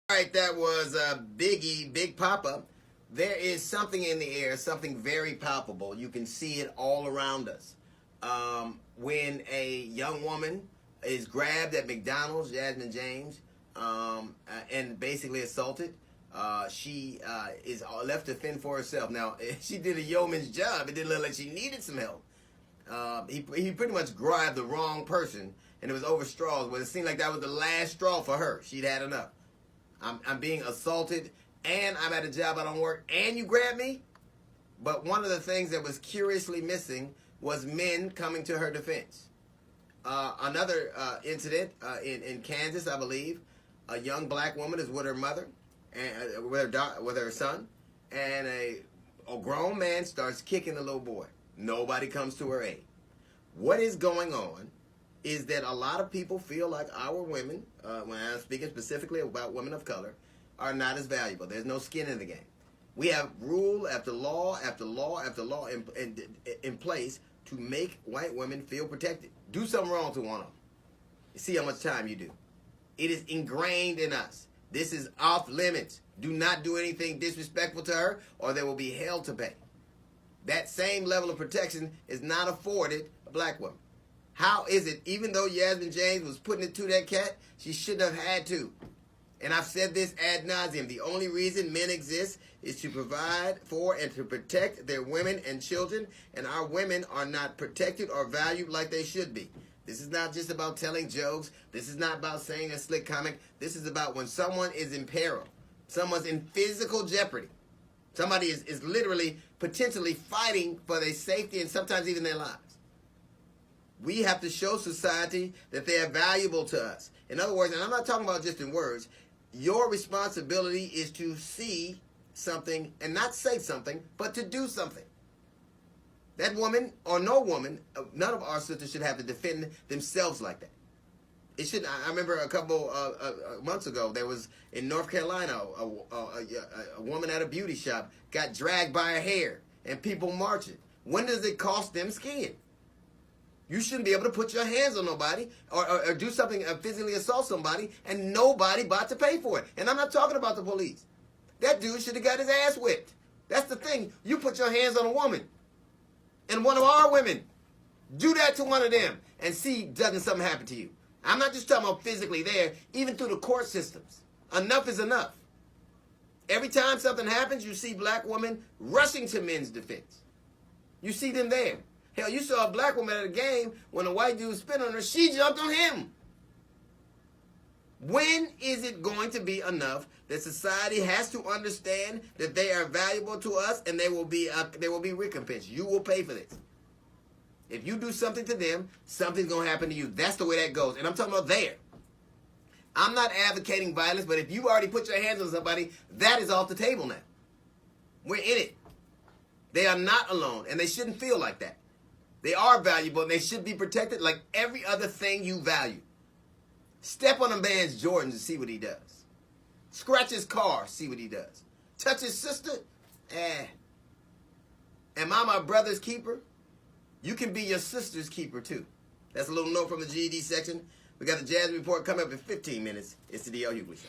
All right, that was Biggie, Big Papa. There is something in the air, something very palpable. You can see it all around us. When a young woman is grabbed at McDonald's, Jasmine James, and basically assaulted, she is left to fend for herself. Now, she did a yeoman's job. It didn't look like she needed some help. He pretty much grabbed the wrong person, and it was over straws. But it seemed like that was the last straw for her. She'd had enough. I'm being assaulted, and I'm at a job I don't work, and you grab me? But one of the things that was curiously missing was men coming to her defense. Another incident in Kansas, I believe, a young black woman is with her mother, and with her son, and a grown man starts kicking the little boy. Nobody comes to her aid. What is going on is that a lot of people feel like our women, when I'm speaking specifically about women of color, are not as valuable. There's no skin in the game. We have rule after law after law after law in place to make white women feel protected. Do something wrong to one of them. You see how much time you do. It is ingrained in us. This is off limits. Do not do anything disrespectful to her, or there will be hell to pay. That same level of protection is not afforded a black woman. How is it, even though Jasmine James was putting it to that cat, she shouldn't have had to? And I've said this ad nauseum. The only reason men exist is to provide for and to protect their women and children, and our women are not protected or valued like they should be. This is not just about telling jokes. This is not about saying a slick comic. This is about when someone is in peril, someone's in physical jeopardy. Somebody is literally, potentially fighting for their safety and sometimes even their lives. We have to show society that they are valuable to us. In other words, and I'm not talking about just in words, your responsibility is to see something and not say something, but to do something. That woman or no woman, none of our sisters should have to defend themselves like that. It should. I remember a couple months ago, there was in North Carolina, a woman at a beauty shop got dragged by her hair and people marching. When does it cost them skin? You shouldn't be able to put your hands on nobody or do something, physically assault somebody, and nobody about to pay for it. And I'm not talking about the police. That dude should have got his ass whipped. That's the thing. You put your hands on a woman, and one of our women, do that to one of them, and see doesn't something happen to you. I'm not just talking about physically there, even through the court systems. Enough is enough. Every time something happens, you see black women rushing to men's defense. You see them there. Hell, you saw a black woman at a game when a white dude spit on her, she jumped on him. When is it going to be enough that society has to understand that they are valuable to us and they will be recompensed? You will pay for this. If you do something to them, something's going to happen to you. That's the way that goes. And I'm talking about there. I'm not advocating violence, but if you already put your hands on somebody, that is off the table now. We're in it. They are not alone, and they shouldn't feel like that. They are valuable, and they should be protected like every other thing you value. Step on a man's Jordans and see what he does. Scratch his car, see what he does. Touch his sister? Am I my brother's keeper? You can be your sister's keeper, too. That's a little note from the GED section. We got the Jazz Report coming up in 15 minutes. It's the D.L. Hughley Show.